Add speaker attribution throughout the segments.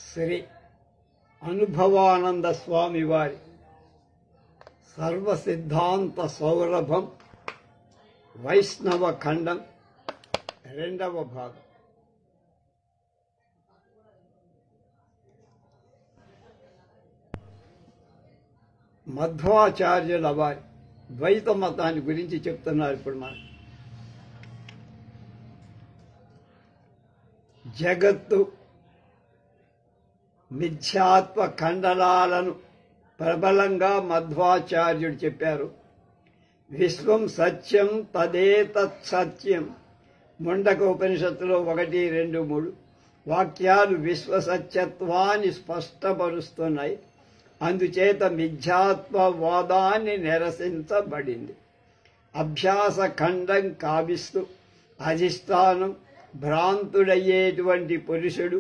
Speaker 1: శ్రీ అనుభవానంద స్వామి వారి సర్వసిద్ధాంత సౌరభం వైష్ణవ ఖండం రెండవ భాగం. మధ్వాచార్యుల వారి ద్వైత మతాన్ని గురించి చెప్తున్నారు. ఇప్పుడు మనం జగత్తు మిథ్యాత్వ ఖండనాలను ప్రబలంగా మధ్వాచార్యుడు చెప్పారు. విశ్వం సత్యం తదేతత్ సత్యం. ముండక ఉపనిషత్తులో 1, 2, 3 వాక్యాలు విశ్వ సత్యత్వాన్ని స్పష్టపరుస్తున్నాయి. అందుచేత మిథ్యాత్వవాదాన్ని నిరసించబడింది. అభ్యాస ఖండం కావిస్తూ అధిష్టానం భ్రాంతుడయ్యేటువంటి పురుషుడు,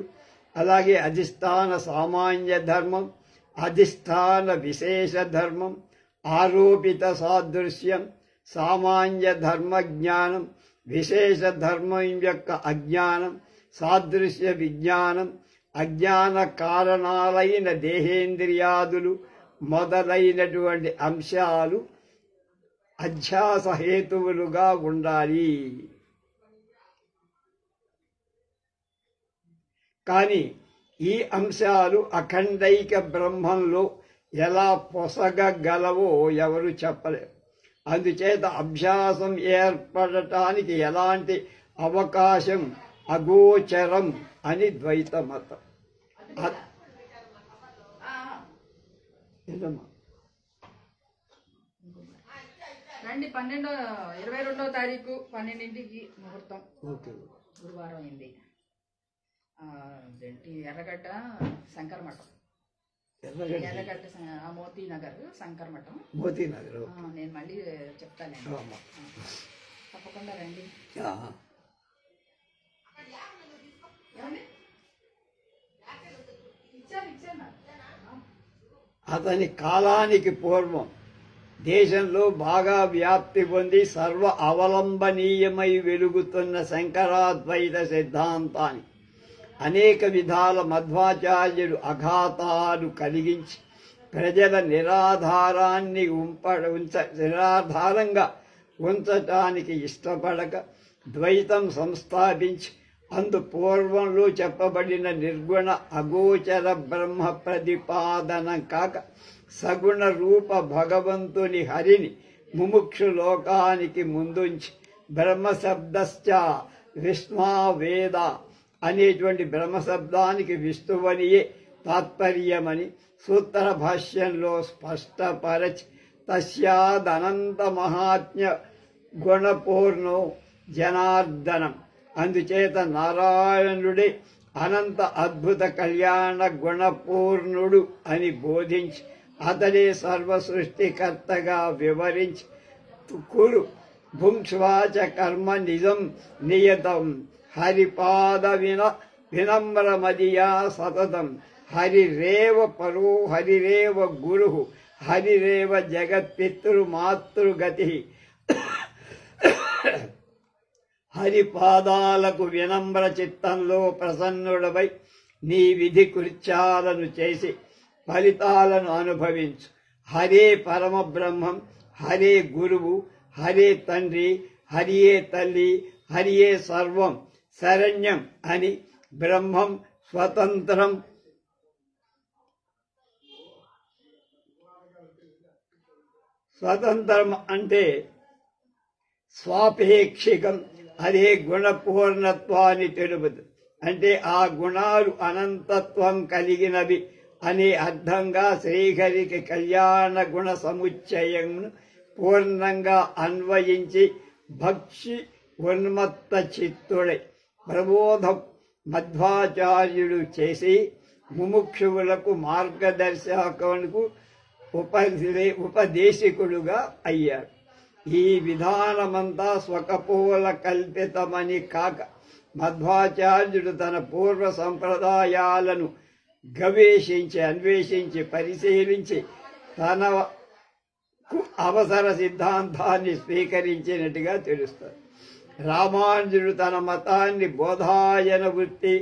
Speaker 1: అలాగే అధిష్టాన సామాన్య ధర్మం, అధిష్టాన విశేష ధర్మం, ఆరోపిత సాదృశ్యం, సామాన్య ధర్మ జ్ఞానం, విశేష ధర్మం యొక్క అజ్ఞానం, సాదృశ్య విజ్ఞానం, అజ్ఞాన కారణాలైన దేహేంద్రియాదులు మొదలైనటువంటి అంశాలు అధ్యాస హేతువులుగా ఉండాలి. కానీ ఈ అంశాలు అఖండైక బ్రహ్మంలో ఎలా పొసగగలవో ఎవరు చెప్పలేరు. అందుచేత అభ్యాసం ఏర్పడటానికి ఎలాంటి అవకాశం అగోచరం అని ద్వైత మతం.
Speaker 2: రండి 22వ తారీఖు 12ంటికి ముహూర్తం. గురువారం అయింది. ఎర్రగడ్డ శంకర్ మఠం, ఎర్రగడ్డ మోతీనగర్ శంకర్ మఠం. నేను మళ్ళీ చెప్తాను, తప్పకుండా రండి.
Speaker 1: అతని కాలానికి పూర్వం దేశంలో బాగా వ్యాప్తి పొంది సర్వ అవలంబనీయమై వెలుగుతున్న శంకరాద్వైత సిద్ధాంతాన్ని అనేక విధాల మధ్వాచార్యుడు అఘాతాలు కలిగించి ప్రజల నిరాధారంగా ఉంచటానికి ఇష్టపడక ద్వైతం సంస్థాపించి అందు పూర్వంలో చెప్పబడిన నిర్గుణ అగోచర బ్రహ్మ ప్రతిపాదన కాక సగుణ రూప భగవంతుని హరిని ముముక్షు లోకానికి ముందుంచి బ్రహ్మశబ్దశ్చ విష్ణా వేద అనేటువంటి బ్రహ్మశబ్దానికి విష్ణువనియే తాత్పర్యమని సూత్ర భాష్యంలో స్పష్టపరచి తస్యాదనంత మహాత్మ్య గుణపూర్ణో జనార్దనం. అందుచేత నారాయణుడే అనంత అద్భుత కళ్యాణ గుణపూర్ణుడు అని బోధించి అతడే సర్వ సృష్టికర్తగా వివరించి కురు భుంక్ష్వాచ కర్మ నిజం నియతం హరిపాద వినమ్రమదియా సతతం హరిరేవ పరో హరిరేవ గురు హరిరేవ జగత్పితృమాతృగతి. హరిపాదాలకు వినమ్ర చిత్తంలో ప్రసన్నుడవై నీ విధి కృత్యాలను చేసి ఫలితాలను అనుభవించు. హరే పరమ బ్రహ్మం, హరే గురువు, హరే తండ్రి, హరియే తల్లి, హరియే సర్వం శరణ్యం అని బ్రహ్మం స్వతంత్రం, స్వతంత్రం అంటే స్వాపేక్షికం, అదే గుణపూర్ణత్వాన్ని తెలుపుతుంది. అంటే ఆ గుణాలు అనంతత్వం కలిగినవి అనే అర్థంగా శ్రీహరికి కళ్యాణ గుణ సముచ్చయంను పూర్ణంగా అన్వయించి భక్షి ఉన్మత్త చిత్తుడై ప్రబోధం మధ్వాచార్యుడు చేసి ముముక్షువులకు మార్గదర్శకులకు ఉపదేశకుడుగా అయ్యాడు. ఈ విధానమంతా స్వకపోల కల్పితమని కాక మధ్వాచార్యుడు తన పూర్వ సంప్రదాయాలను అన్వేషించి పరిశీలించి తనకు అవసర సిద్ధాంతాన్ని స్వీకరించినట్టుగా తెలుస్తుంది. రామానుజుడు తన మతాన్ని బోధాయన వృత్తి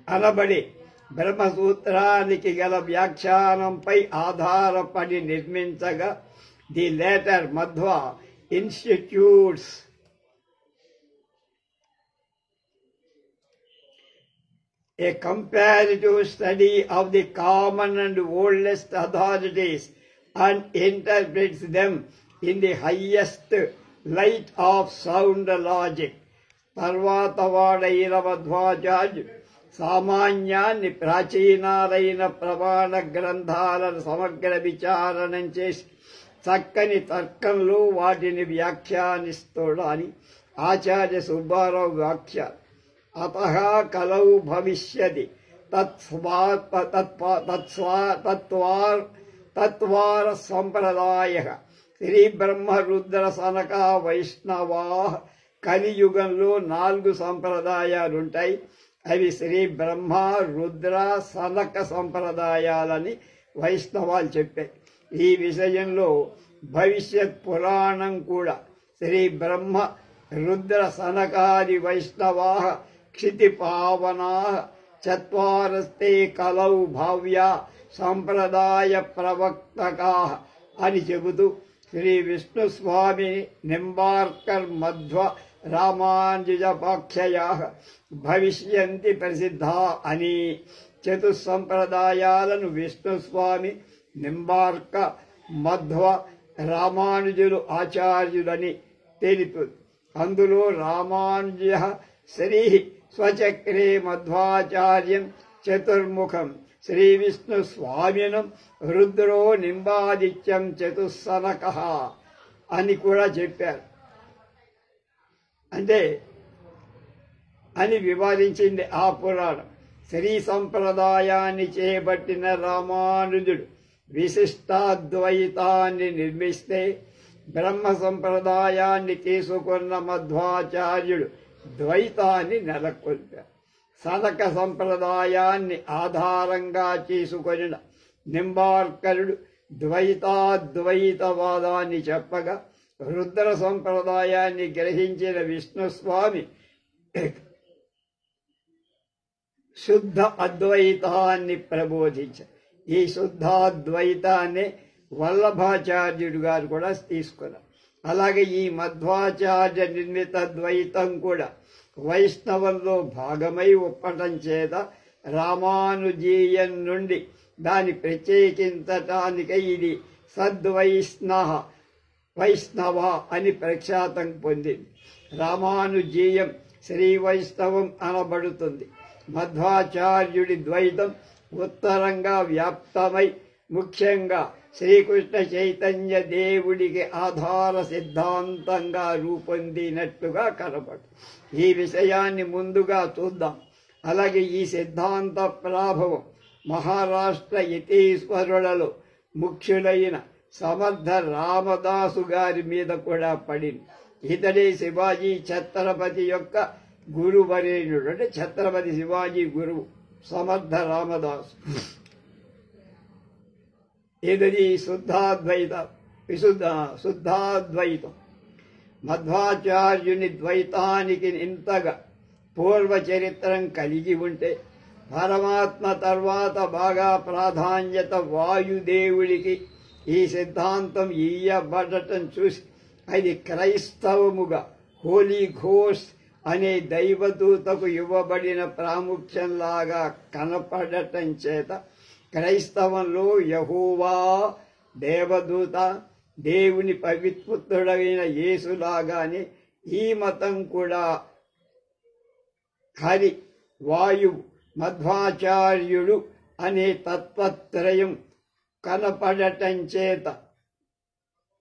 Speaker 1: అనబడి బ్రహ్మసూత్రానికి గల వ్యాఖ్యానంపై ఆధారపడి నిర్మించగా the later Madhva institutes a comparative study of the common and oldest authorities and interprets them in the highest light of sound logic. తర్వాత వాడైన మధ్వాచార్యుడు సామాన్యాన్ని ప్రాచీనాలైన ప్రమాణ గ్రంథాలను సమగ్ర విచారణం చేసి చక్కని తర్కంలో వాటిని వ్యాఖ్యానిస్తాడని ఆచార్య సుబ్బారావు వ్యాఖ్యానం. అతః కలౌ భవిష్యతి తత్వార సంప్రదాయ శ్రీ బ్రహ్మ రుద్ర సనక వైష్ణవా. కలియుగంలో 4 సంప్రదాయాలుంటాయి. అవి శ్రీ బ్రహ్మ రుద్ర సనక సంప్రదాయాలని వైష్ణవాలు చెప్పాయి. ఈ విషయంలో భవిష్యత్ పురాణం కూడా శ్రీ బ్రహ్మ రుద్ర సనకాది వైష్ణవా క్షితిపావనా చత్వారస్తే కలౌ భావ్య సంప్రదాయ ప్రవక్తకా అని చెబుతూ శ్రీ విష్ణుస్వామి నింబార్కర్ మధ్వ రామానుజపాఖ్యయా భవిష్యంతి ప్రసిద్ధా అని చతుస్సంప్రదాయాలను విష్ణుస్వామి నింబార్క మధ్వ రామానుజులు ఆచార్యులని తెలిపింది. అందులో రామానుజ శ్రీ స్వచక్రే మధ్వాచార్యం చతుర్ముఖం శ్రీ విష్ణు స్వామినం రుద్రో నింబాదిత్యం చతుస్సనక అని కూడా చెప్పారు. అంటే అని వివరించింది ఆ పురాణం. శ్రీ సంప్రదాయాన్ని చేపట్టిన రామానుజుడు విశిష్టాద్వైతాన్ని నిర్మిస్తే బ్రహ్మ సంప్రదాయాన్ని తీసుకున్న మధ్వాచార్యుడు ద్వైతాన్ని నెలకొల్పారు. సనక సంప్రదాయాన్ని ఆధారంగా చేసుకొనిన నింబార్కరుడు ద్వైతాద్వైతవాదాన్ని చెప్పగా రుద్ర సంప్రదాయాన్ని గ్రహించిన విష్ణుస్వామి శుద్ధ అద్వైతాన్ని ప్రబోధించారు. ఈ శుద్ధాద్వైతాన్ని వల్లభాచార్యుడు గారు కూడా తీసుకున్నారు. అలాగే ఈ మధ్వాచార్య నిర్మిత ద్వైతం కూడా వైష్ణవంలో భాగమై ఒప్పటం చేత రామానుజీయం నుండి దాన్ని ప్రత్యేకించటానికై ఇది వైష్ణవ అని ప్రఖ్యాతం పొందింది. రామానుజీయం శ్రీ వైష్ణవం అనబడుతుంది. మధ్వాచార్యుడి ద్వైతం ఉత్తరంగా వ్యాప్తమై ముఖ్యంగా శ్రీకృష్ణ చైతన్య దేవుడికి ఆధార సిద్ధాంతంగా రూపొందినట్లుగా కనపడు. ఈ విషయాన్ని ముందుగా చూద్దాం. అలాగే ఈ సిద్ధాంత ప్రభావం మహారాష్ట్ర యతీశ్వరులలో ముఖ్యులైన సమర్థ రామదాసు గారి మీద కూడా పడింది. ఇతడే శివాజీ ఛత్రపతి యొక్క గురువరేణ్యుడు. అంటే ఛత్రపతి శివాజీ గురువు సమర్థ రామదాసు. ఇది శుద్ధాద్వైతం. మధ్వాచార్యుని ద్వైతానికి ఇంతగా పూర్వ చరిత్రం కలిగి ఉంటే పరమాత్మ తర్వాత బాగా ప్రాధాన్యత వాయుదేవుడికి ఈ సిద్ధాంతం ఇయ్యబడటం చూసి అది క్రైస్తవముగా హోలీ ఘోస్ట్ అనే దైవదూతకు ఇవ్వబడిన ప్రాముఖ్యంలాగా కనపడటం చేత క్రైస్తవంలో యెహోవా దేవదూత, దేవుని పవిత్రుడైన యేసులాగానే ఈ మతం కూడా హరి, వాయువు, మధ్వాచార్యుడు అనే తత్వత్రయం కనపడటం చేత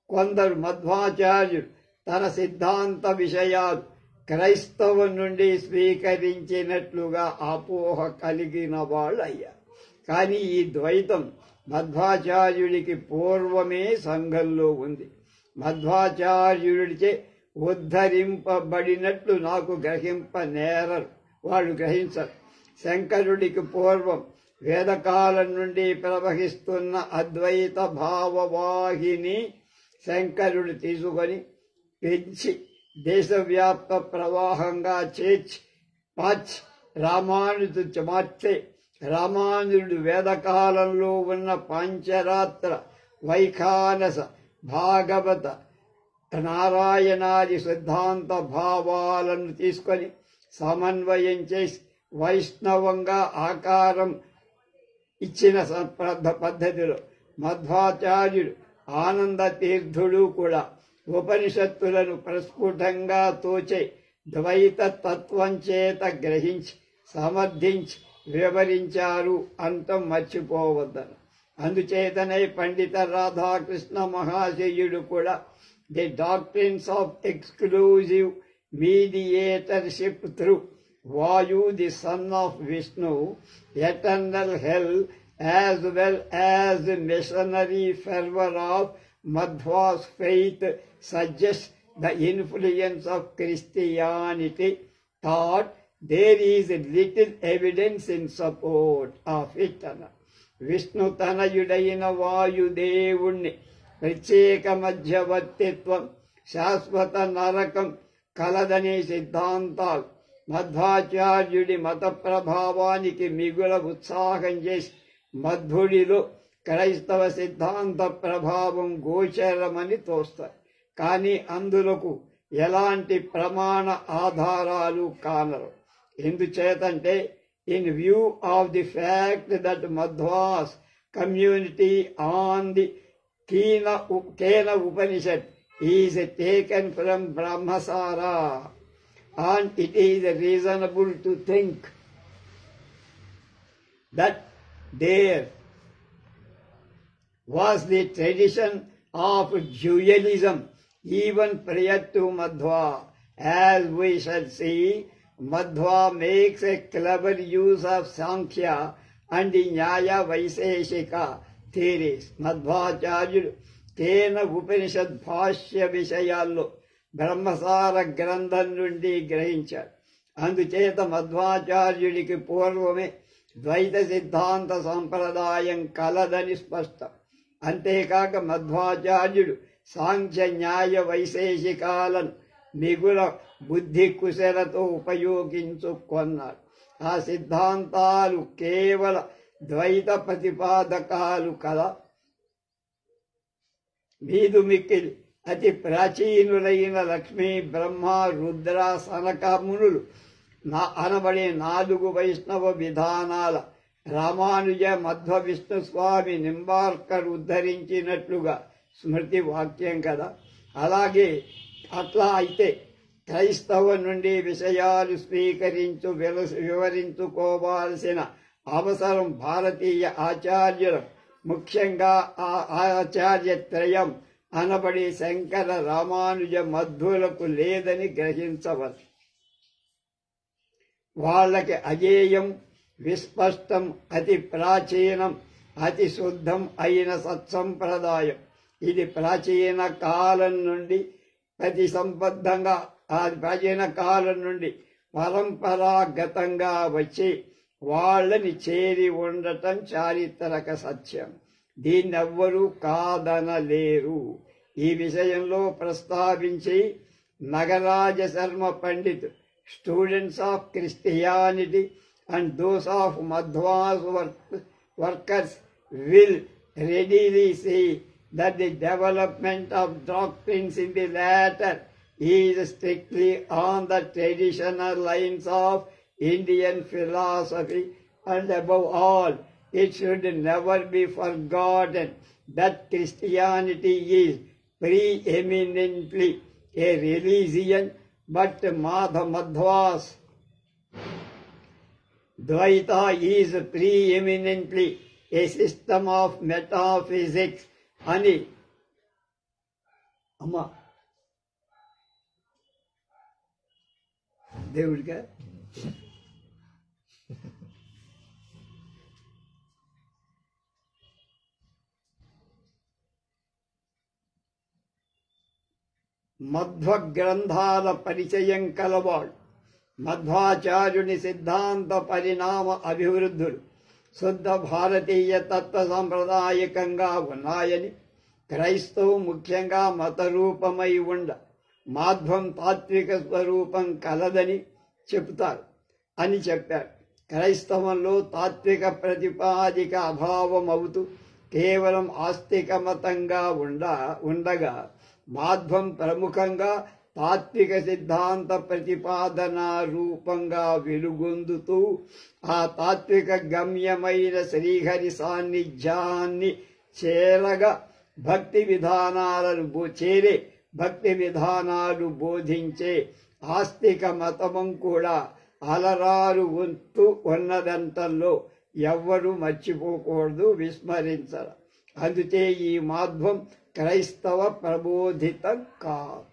Speaker 1: కొందరు మధ్వాచార్యుడు తన సిద్ధాంత విషయాలు క్రైస్తవం నుండి స్వీకరించినట్లుగా అపోహ కలిగిన వాళ్ళు అయ్యారు. కానీ ఈ ద్వైతం మధ్వాచార్యుడికి పూర్వమే సంఘంలో ఉంది. మధ్వాచార్యుడిచే ఉద్ధరింపబడినట్లు నాకు గ్రహింపనేరరు, వాళ్ళు గ్రహించరు. శంకరుడికి పూర్వం వేదకాలం నుండి ప్రవహిస్తున్న అద్వైత భావవాహిని శంకరుడు తీసుకొని పెంచి దేశవ్యాప్త ప్రవాహంగా చేర్చి రామానుజు చమార్తె రామానుజుడు వేదకాలంలో ఉన్న పాంచరాత్ర వైఖానస భాగవత నారాయణాది సిద్ధాంత భావాలను తీసుకొని సమన్వయం చేసి వైష్ణవంగా ఆకారం ఇచ్చిన పద్ధతిలో మధ్వాచార్యుడు ఆనంద తీర్థుడు కూడా ఉపనిషత్తులను ప్రస్ఫుటంగా తోచే ద్వైత తత్వం చేత గ్రహించి సమర్థించి వివరించారు అంతం మర్చిపోవద్దను. అందుచేతనే పండిత రాధాకృష్ణ మహాశయుడు కూడా the doctrines of exclusive mediatorship through Vayu, the son of Vishnu, eternal hell, as well as the missionary fervor of Madhva's faith suggests the influence of Christianity, thought there is little evidence in support of it. Vishnu tanayudaina Vayudevunni ప్రత్యేక మధ్యవర్తిత్వం శాశ్వత నరకం కలదనే సిద్ధాంతాలు మధ్వాచార్యుడి మత ప్రభావానికి మిగుల ఉత్సాహం చేసి మధ్వుడిలో క్రైస్తవ సిద్ధాంత ప్రభావం గోచరమని తోస్తాయి. కానీ అందులకు ఎలాంటి ప్రమాణ ఆధారాలు కానరు. ఎందుచేతంటే in view of the fact that Madhva's community on the Kena Upanishad is taken from Brahmasara, and it is reasonable to think that there was the tradition of dualism even prior to Madhva. As we shall see, Madhva makes a clever use of Sankhya and the Nyaya Vaiseshika theories. Madhvacharya Kena Upanishad Bhashya Vishayallo బ్రహ్మసార గ్రంథం నుండి గ్రహించాడు. అందుచేత మధ్వాచార్యుడికి పూర్వమే ద్వైత సిద్ధాంత సంప్రదాయం కలదని స్పష్టం. అంతేకాక మధ్వాచార్యుడు సాంఖ్య న్యాయ వైశేషికాలను మిగుల బుద్ధి కుశలతో ఉపయోగించుకొన్నాడు. ఆ సిద్ధాంతాలు కేవల ద్వైత ప్రతిపాదకాలు కదా. మీదు మిక్కిలి అతి ప్రాచీనులైన లక్ష్మీ బ్రహ్మ రుద్ర సనకమునులు అనబడే 4 వైష్ణవ విధానాల రామానుజ మధ్వ విష్ణు స్వామి నింబార్కర్ ఉద్ధరించినట్లుగా స్మృతి వాక్యం కదా. అలాగే అట్లా అయితే క్రైస్తవ నుండి విషయాలు వివరించుకోవాల్సిన అవసరం భారతీయ ఆచార్యులు, ముఖ్యంగా ఆ ఆచార్యత్రయం అనబడి శంకర రామానుజ మధ్వులకు లేదని గ్రహించవచ్చు. వాళ్ళకి అజేయం, విస్పష్టం, అతి ప్రాచీనం, అతి శుద్ధం అయిన సత్సంప్రదాయం. ఇది ప్రాచీన కాలం నుండి పరంపరాగతంగా వచ్చి వాళ్ళని చేరి ఉండటం చారిత్రక సత్యం. దీన్నెవ్వరూ కాదనలేరు. ఈ విషయంలో ప్రస్తావించి Nagaraja Sharma Pandit students of Christianity and those of Madhva's workers will readily see that the development of doctrines in the latter is strictly on the traditional lines of Indian philosophy, and above all, it should never be forgotten that Christianity is preeminently a religion, but Madhvas Dvaita is preeminently a system of metaphysics అని అమ్మా దేవుడిగా మధ్వ గ్రంథాల పరిచయం కలవాడు. మధ్వాచార్యుని సిద్ధాంత పరిణామ అభివృద్ధులు శుద్ధ భారతీయ తత్వ సాంప్రదాయకంగా ఉన్నాయని, క్రైస్తవం ముఖ్యంగా మతరూపమై ఉండ మాధ్వం తాత్విక స్వరూపం కలదని చెబుతారు. అని చెప్పాడు. క్రైస్తవంలో తాత్విక ప్రతిపాదిక అభావం అవుతూ కేవలం ఆస్తిక మతంగా ఉండగా మాధ్వం ప్రముఖంగా తాత్విక సిద్ధాంత ప్రతిపాదన రూపంగా వెలుగొందుతూ ఆ తాత్విక గమ్యమైన శ్రీహరి సాన్నిధ్యాన్ని చేరగా భక్తి విధానాలు బోధించే ఆస్తిక మతమం కూడా అలరారు వంతు ఉన్నదంతల్లో ఎవ్వరూ మర్చిపోకూడదు, విస్మరించరు. అందుకే ఈ మాధ్వం క్రైస్తవ ప్రబోధితం కాదు.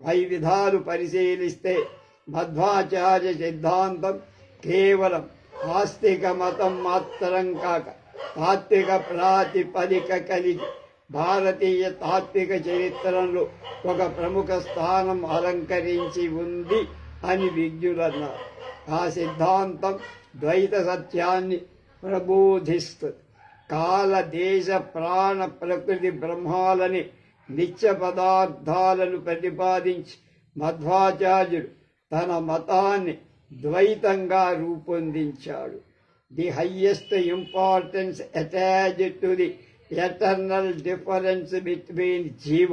Speaker 1: పై విధాలు పరిశీలిస్తే మధ్వాచార్య సిద్ధాంతం కేవలం ఆస్తిక మతం మాత్రం కాక తాత్విక ప్రాతిపదిక కలిగి భారతీయ తాత్విక చరిత్రలో ఒక ప్రముఖ స్థానం అలంకరించి ఉంది అని విజ్ఞులన్నారు. ఆ సిద్ధాంతం ద్వైత సత్యాన్ని ప్రబోధిస్తుంది. కాల దేశ ప్రాణ ప్రకృతి బ్రహ్మాలని నిత్య పదార్థాలను ప్రతిపాదించి మధ్వాచార్యుడు తన మతాన్ని ద్వైతంగా రూపొందించాడు. The highest importance attached to the eternal difference between jiva,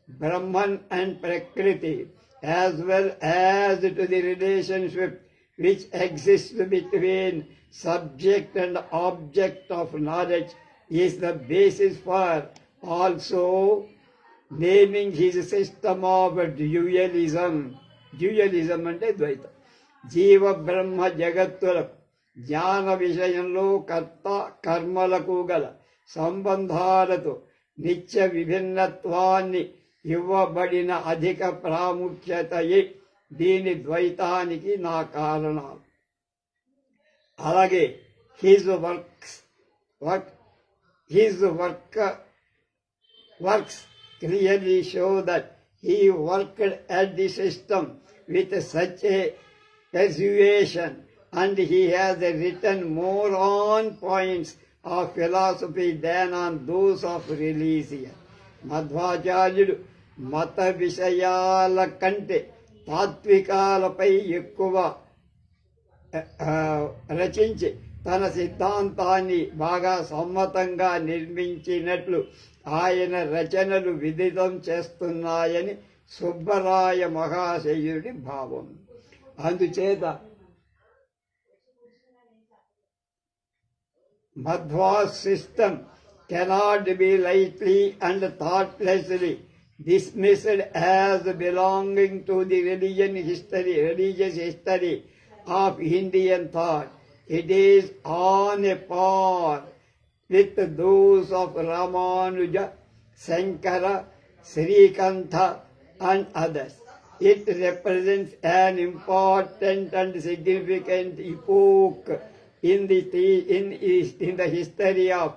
Speaker 1: Brahman and Prakriti, as well as to the relationship which exists between subject and object of knowledge, is the basis for also naming his system of dualism. Dualism అంటే ద్వైతం. జీవ బ్రహ్మ జగత్తులకు జ్ఞాన విషయంలో కర్త కర్మలకు గల సంబంధాలతో నిత్య విభిన్నత్వాన్ని ఇవ్వబడిన అధిక ప్రాముఖ్యతయే దీని ద్వైతానికి నా కారణాలు. అలాగే his works clearly show that he worked at the system with such a persuasion, and he has written more on points of philosophy than on those of religion. మధ్వాచార్యుడు మత విషయాల కంటే తాత్వికాలపై ఎక్కువ రచించి తన సిద్ధాంతాన్ని బాగా సమ్మతంగా నిర్మించినట్లు ఆయన రచనలు విదితం చేస్తున్నాయని సుబ్బరాయ మహాశయుడి భావం. అందుచేత మధ్వాస్ system cannot be lightly and thoughtlessly dismissed as belonging to the religious history of Indian thought. It is on a par with those of Ramanuja, Sankara, Srikantha and others. It represents an important and significant epoch in the history of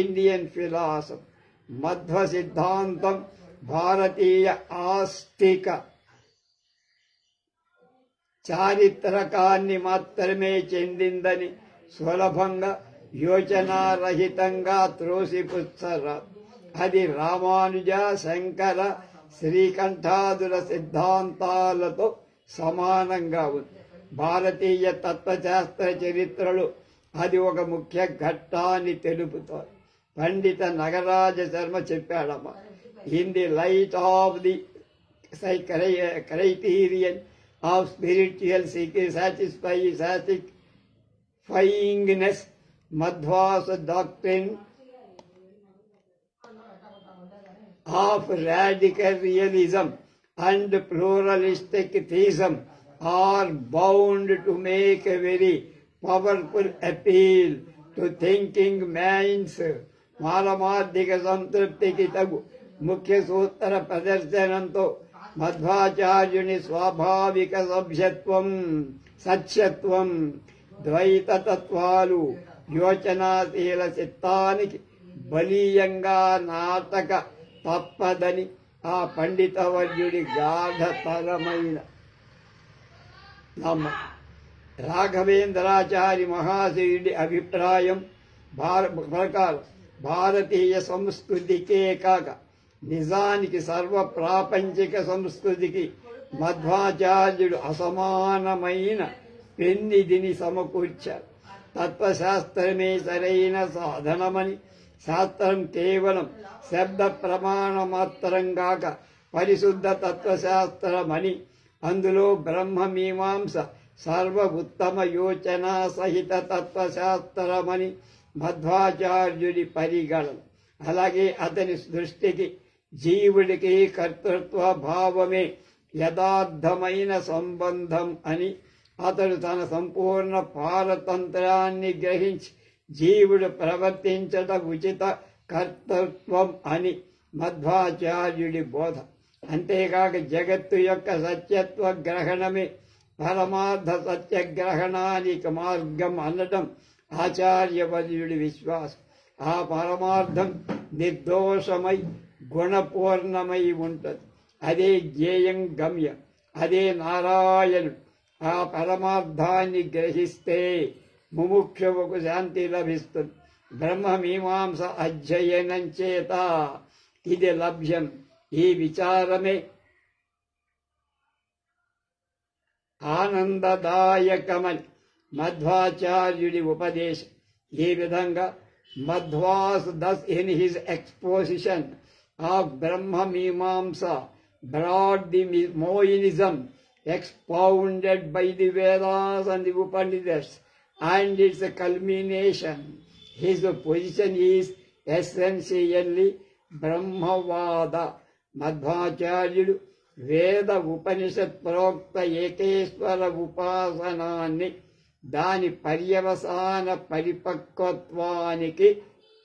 Speaker 1: Indian philosophy. Madhva సిద్ధాంతం భారతీయ ఆస్తిక చారిత్రకాన్ని మాత్రమే చెందిందని సులభంగా యోచనారహితంగా త్రోసిపుచ్చరాదు. అది రామానుజ, శంకర, శ్రీకంఠాదుల సిద్ధాంతాలతో సమానంగా ఉంది. భారతీయ తత్వశాస్త్ర చరిత్రలో అది ఒక ముఖ్య ఘట్టాన్ని తెలుపుతోంది. పండిత నగరాజ శర్మ చెప్పాడమ్మా, in the light of the criterion of spiritual satisfyingness, Madhva's doctrine of radical realism and pluralistic theism are bound to make a very powerful appeal to thinking minds. మానవార్థిక సంతృప్తికి తగు ముఖ్య సూత్ర ప్రదర్శనంతో మధ్వాచార్యుని స్వాభావిక సత్యత్వం, ద్వైతత్వాలు యోచనాశీల చిత్తానికి బలీయంగా నాటక తప్పదని ఆ పండితవర్యుడి గాఢతరమైన నమ్మకం. రాఘవేంద్రాచారి మహాశయుడి అభిప్రాయం ప్రకారం భారతీయ సంస్కృతికే కాక నిజానికి సర్వ ప్రాపంచిక సంస్కృతికి మధ్వాచార్యుడు అసమానమైన పెన్నిధిని సమకూర్చారు. తత్వశాస్త్రమే సరైన సాధనమని, శాస్త్రం కేవలం శబ్ద ప్రమాణ మాత్రంగాక పరిశుద్ధ తత్వశాస్త్రమని, అందులో బ్రహ్మమీమాంస సర్వ ఉత్తమ యోచన సహిత తత్వశాస్త్రమని మధ్వాచార్యుడి పరిగణన. అలాగే అతని దృష్టికి జీవుడికి కర్తృత్వ భావమే యథార్థమైన సంబంధం అని, అతడు తన సంపూర్ణ పారతంత్రాన్ని గ్రహించి జీవుడు ప్రవర్తించట ఉచిత కర్తృత్వం అని మధ్వాచార్యుడి బోధ. అంతేకాక జగత్తు యొక్క సత్యత్వ గ్రహణమే పరమార్థ సత్యగ్రహణానికి మార్గం అనడం ఆచార్యవర్యుడి విశ్వాసం. ఆ పరమార్థం నిర్దోషమై గుణపూర్ణమై ఉంటుంది. అదే జ్ఞేయం గమ్యం, అదే నారాయణుడు. ఆ పరమార్థాన్ని గ్రహిస్తే ముముక్షువుకు శాంతి లభిస్తుంది. బ్రహ్మమీమాంస అధ్యయనం చేత ఇది లభ్యం. ఈ విచారమే ఆనందదాయకమని మధ్వాచార్యుడి ఉపదేశం. ఈ విధంగా మధ్వాస్ thus in his exposition of Brahma Mimamsa brought the Mohinism expounded by the Vedas and the Upanishads and its culmination. His position is essentially Brahmavada. మధ్వాచార్యుడు వేద ఉపనిషత్ ప్రోక్త ఏకేశ్వర ఉపాసనాన్ని దాని పర్యవసాన పరిపక్వత్వానికి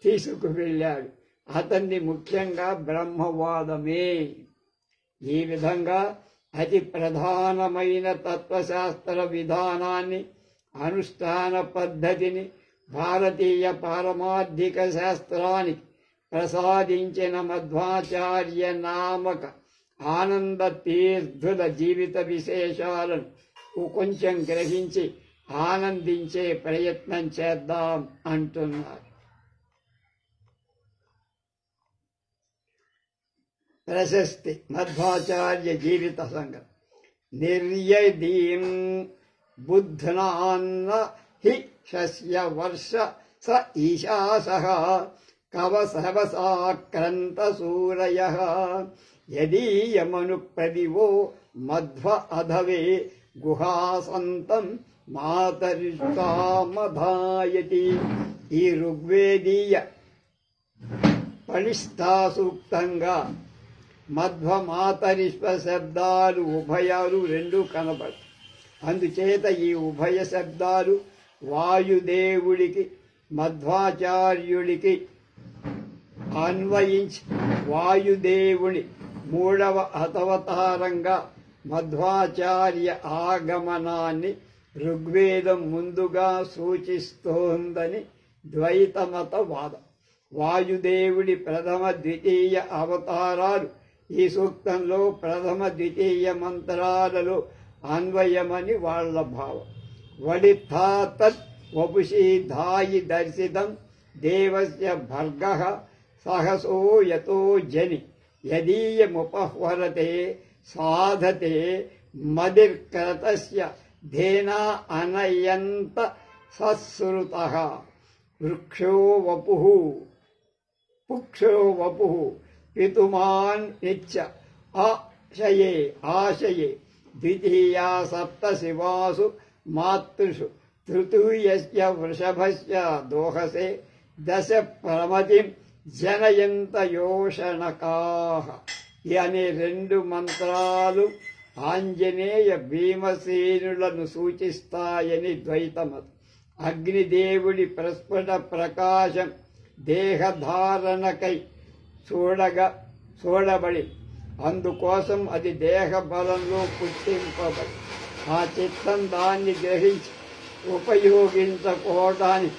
Speaker 1: తీసుకువెళ్ళాడు. అతన్ని ముఖ్యంగా బ్రహ్మవాదమే. ఈ విధంగా అతి ప్రధానమైన తత్వశాస్త్ర విధానాన్ని, అనుష్ఠాన పద్ధతిని భారతీయ పారమార్థిక శాస్త్రానికి ప్రసాదించిన మధ్వాచార్య నామక ఆనంద తీర్థుల జీవిత విశేషాలను కొంచెం గ్రహించి ఆనందించే ప్రయత్నం చేద్దాం అంటున్నారు. ప్రశస్తి మధ్వాచార్య జీవిత సంగం. నిర్యదీం బుధ్నాన్న హి శస్య వర్ష స ఈశాసః కవసవసాక్రంత సూరయః యదీయమను ప్రదివో మధ్వ అధవే గుహాసంతం మాతరిష్టామధాయతి. ఈ ఋగ్వేదీయ పణిష్ఠా సూక్తంగా మధ్వ మాతరిష్వ శబ్దాలు ఉభయాలు రెండు కనబడతాయి. అందుచేత ఈ ఉభయ శబ్దాలు వాయుదేవుడికి మధ్వాచార్యుడికి అన్వయించి వాయుదేవుని మూడవ అవతారంగా మధ్వాచార్య ఆగమనాన్ని ఋగ్వేదం ముందుగా సూచిస్తోందని ద్వైతమత వాదం. వాయుదేవుడి ప్రథమ ద్వితీయ అవతారాలు ఈ సూక్తంలో ప్రథమ ద్వితీయ మంత్రాలలో అన్వయమని వాళ్ల భావం. వడిథాతత్ వపుషీ ధాయి దర్శితం దేవస్య భర్గః సహసో యతో జని యదీయముపహ్వరతే సాధతే మదిర్కరతస్య ధేనా అనయంత సశ్రుతః వృక్షో వపుః పుక్షో వపుః పితుమాన్ నిత్య ఆశయే ద్వితీయా సప్త శివాసు మాతృషు తృతీయస్య వృషభస్య దోహసే దశ ప్రమతిం జనయంత యోషణకాః. అనే రెండు మంత్రాలు ఆంజనేయ భీమసేనులను సూచిస్తాయని ద్వైతమతం. అగ్నిదేవుడి ప్రస్ఫుట ప్రకాశం దేహధారణకై చూడబడి, అందుకోసం అది దేహ బలంలో పుట్టింపబడి ఆ చిత్తం దాన్ని గ్రహించి ఉపయోగించుకోవడానికి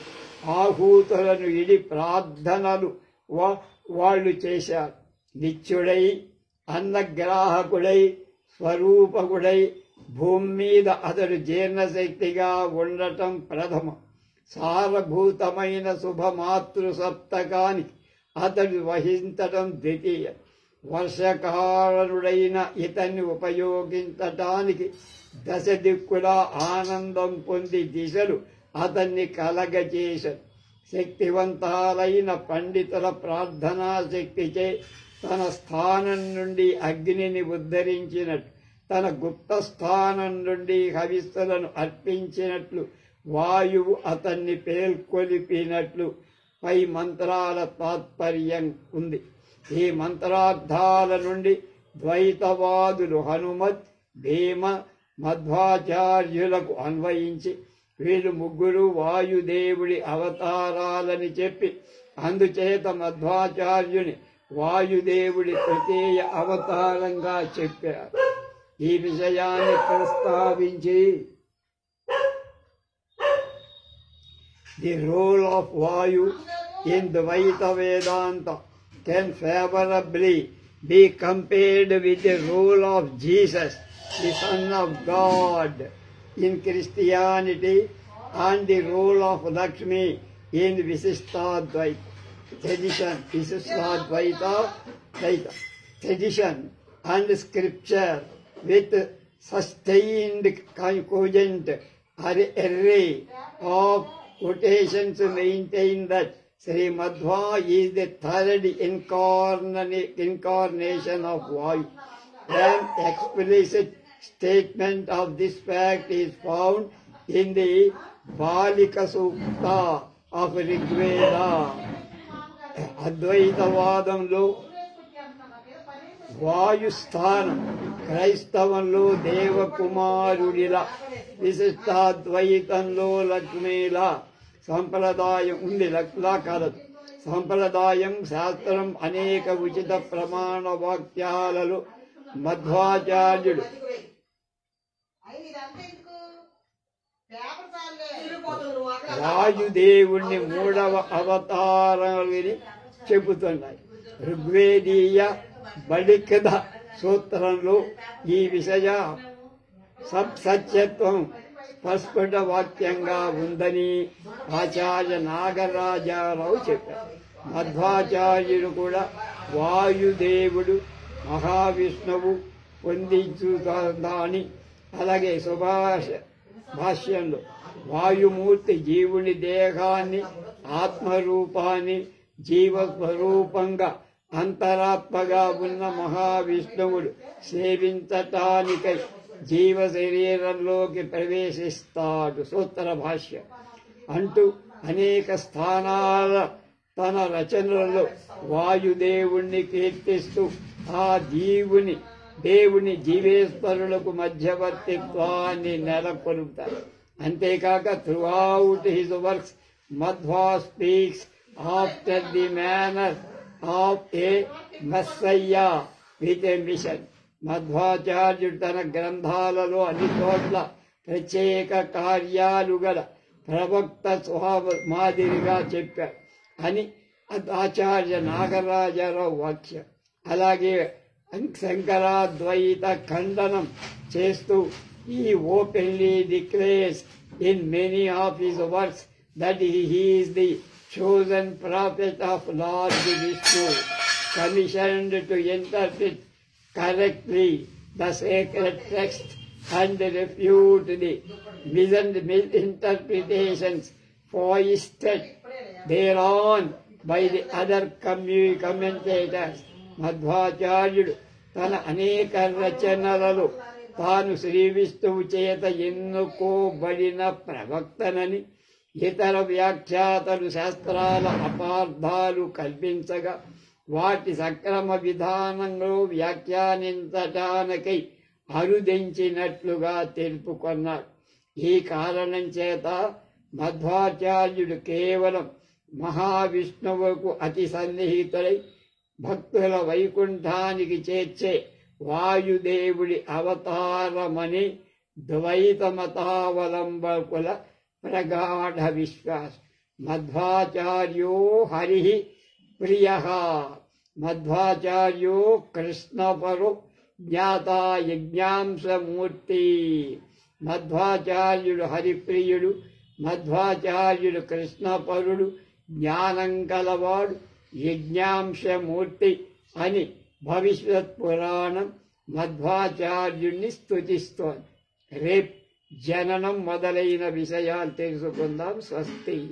Speaker 1: ఆహూతులను ఇడి ప్రార్థనలు వాళ్ళు చేశారు. నిత్యుడై అన్నగ్రాహకుడై స్వరూపకుడై భూమి మీద అతడు జీర్ణశక్తిగా ఉండటం ప్రథమం. సారభూతమైన శుభమాతృ సప్తకానికి అతడు వహించటం ద్వితీయం. వర్షకారుడైన ఇతన్ని ఉపయోగించటానికి దశ దిక్కులా ఆనందం పొంది దిశలు అతన్ని కలగజేశారు. శక్తివంతాలైన పండితుల ప్రార్థనా శక్తిచే తన స్థానం నుండి అగ్నిని ఉద్ధరించినట్లు, తన గుప్త స్థానం నుండి హవిస్సులను అర్పించినట్లు వాయువు అతన్ని పేల్కొలిపినట్లు పై మంత్రాల తాత్పర్యం ఉంది. ఈ మంత్రార్థాల నుండి ద్వైతవాదులు హనుమత్, భీమ, మధ్వాచార్యులకు అన్వయించి వీళ్ళు ముగ్గురు వాయుదేవుడి అవతారాలని చెప్పి, అందుచేత మధ్వాచార్యుని వాయుదేవుడి తృతీయ అవతారంగా చెప్పారు. ఈ విషయాన్ని ప్రస్తావించి ది రోల్ ఆఫ్ వాయు ఇన్ ద్వైత వేదాంత can favorably be compared with the role of Jesus, the Son of God, in Christianity, and the role of Lakshmi in Visishtadvaita. Tradition and scripture with sustained cogent array of quotations maintain that Sri Madhva is the third incarnation of Vayu. An explicit statement of this fact is found in the Balika Sukta of Rigveda. Advaitavadamlo Vayu Sthanam, Kraistavanlo Devakumarudila, Visishtadvaitanlo Lakshmila. సంప్రదాయం ఉంది లక్లా కాలదు. సంప్రదాయం శాస్త్రం అనేక ఉచిత ప్రమాణ వాక్యాలలో మధ్వాచార్యుడు వాయుదేవుణ్ణి మూడవ అవతారాలని చెబుతున్నాయి. ఋగ్వేదీయ బళికద సూత్రంలో ఈ విషయ సత్యత్వం స్పష్ట వాక్యంగా ఉందని ఆచార్య నాగరాజారావు చెప్పారు. మధ్వాచార్యుడు కూడా వాయుదేవుడు మహావిష్ణువు పొందించుతాని, అలాగే భాష్యంలో వాయుమూర్తి జీవుని దేహాన్ని, ఆత్మరూపాన్ని జీవస్వరూపంగా అంతరాత్మగా ఉన్న మహావిష్ణువుడు సేవించటానికై జీవ శరీరంలోకి ప్రవేశిస్తాడు. సూత్ర భాష్య అంటూ అనేక స్థానాల తన రచనలలో వాయుదేవుణ్ణి కీర్తిస్తూ ఆ దేవుని జీవేశ్వరులకు మధ్యవర్తిత్వాన్ని నెలకొల్పుతారు. అంతేకాక throughout his works Madhva speaks after the manner of a messiah with a mission. మధ్వాచార్యుడు తన గ్రంథాలలో అన్ని చోట్ల ప్రత్యేక కార్యాలు గల ప్రవక్త స్వభావ మాదిరిగా చెప్పారు అని ఆచార్య నాగరాజరావు వాక్యం. అలాగే శంకరాద్వైత ఖండనం చేస్తూ ఈ openly declares in many of his works that he is the chosen prophet of Lord Vishnu, commissioned to interpret correctly the sacred text and refute the misinterpretations foisted thereon by the other commentators. మధ్వాచార్యుడు తన అనేక రచనలలో తాను శ్రీ విష్ణువు చేత ఎన్నుకోబడిన ప్రవక్తనని, ఇతర వ్యాఖ్యాతలు శాస్త్రాల అపార్థాలు కల్పించగా వాటి సక్రమ విధానంలో వ్యాఖ్యానించటానికై అరుదించినట్లుగా తెలుపుకున్నాడు. ఈ కారణం చేత మధ్వాచార్యుడు కేవలం మహావిష్ణువుకు అతి సన్నిహితుడై భక్తుల వైకుంఠానికి చేర్చే వాయుదేవుడి అవతారమని ద్వైత మతావలంబకుల ప్రగాఢ విశ్వాసం. మధ్వాచార్యో హరి ప్రియ, మధ్వాచార్యో కృష్ణపరో జ్ఞాతా యజ్ఞాంశమూర్తి. మధ్వాచార్యుడు హరిప్రియుడు, మధ్వాచార్యుడు కృష్ణపరుడు, జ్ఞానం కలవాడు, యజ్ఞాంశమూర్తి అని భవిష్యత్ పురాణం మధ్వాచార్యుడిని స్తుతిస్తోంది. రేప్ జననం మొదలైన విషయాలు తెలుసుకుందాం. స్వస్తి.